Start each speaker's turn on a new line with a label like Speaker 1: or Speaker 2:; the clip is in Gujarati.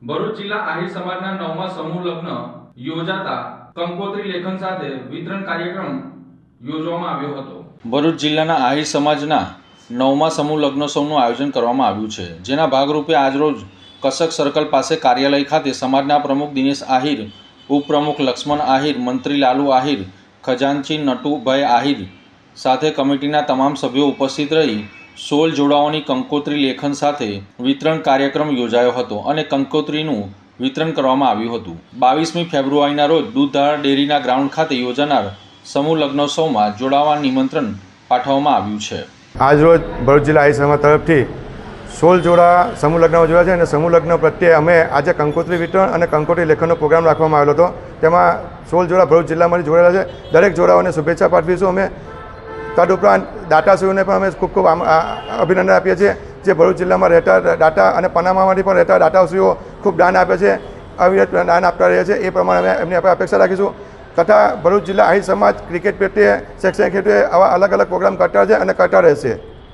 Speaker 1: ભરૂચ જિલ્લા આહિર સમાજના 9મા સમૂહ લગ્ન યોજાતા કંકોત્રી લેખન સાથે વિતરણ કાર્યક્રમ યોજવામાં આવ્યો હતો। ભરૂચ જિલ્લાના આહિર સમાજના 9મા સમૂહ લગ્નોત્સવનું આયોજન કરવામાં આવ્યું છે, જેના ભાગરૂપે આજરોજ કસક સર્કલ પાસે કાર્યાલય ખાતે સમાજના પ્રમુખ દિનેશ આહિર, ઉપપ્રમુખ લક્ષ્મણ આહિર, મંત્રી લાલુ આહિર, ખજાનચી નટુભાઈ આહિર સાથે કમિટીના તમામ સભ્યો ઉપસ્થિત રહી 16 જોડાઓની કંકોત્રી લેખન સાથે વિતરણ કાર્યક્રમ યોજાયો હતો અને કંકોત્રીનું વિતરણ કરવામાં આવ્યું હતું। 22મી ફેબ્રુઆરીના રોજ દૂધધારા ડેરીના ગ્રાઉન્ડ ખાતે યોજાનાર સમૂહ લગ્નોત્સવમાં જોડાવા નિમંત્રણ પાઠવવામાં આવ્યું છે।
Speaker 2: આજરોજ ભરૂચ જિલ્લા આહિર સમાજ તરફથી 16 જોડા સમૂહ લગ્નો જોયા છે અને સમૂહ લગ્ન પ્રત્યે અમે આજે કંકોત્રી વિતરણ અને કંકોત્રી લેખનનો પ્રોગ્રામ રાખવામાં આવેલો હતો। તેમાં 16 જોડા ભરૂચ જિલ્લામાંથી જોડાયેલા છે। દરેક જોડાઓને શુભેચ્છા પાઠવીશું અમે। તદુપરાંત દાતાશ્રીઓને પણ અમે ખૂબ ખૂબ અભિનંદન આપીએ છીએ, જે ભરૂચ જિલ્લામાં રહેતા દાતા અને પનામામાંથી પણ રહેતા દાતાશ્રીઓ ખૂબ દાન આપે છે, અવિરત દાન આપતા રહે છે। એ પ્રમાણે અમે એમની અપેક્ષા રાખીશું તથા ભરૂચ જિલ્લા આહિર સમાજ ક્રિકેટ પ્રત્યે, શૈક્ષણિક ક્ષેત્રે આવા અલગ અલગ પ્રોગ્રામ કરતા છે અને કરતા રહેશે।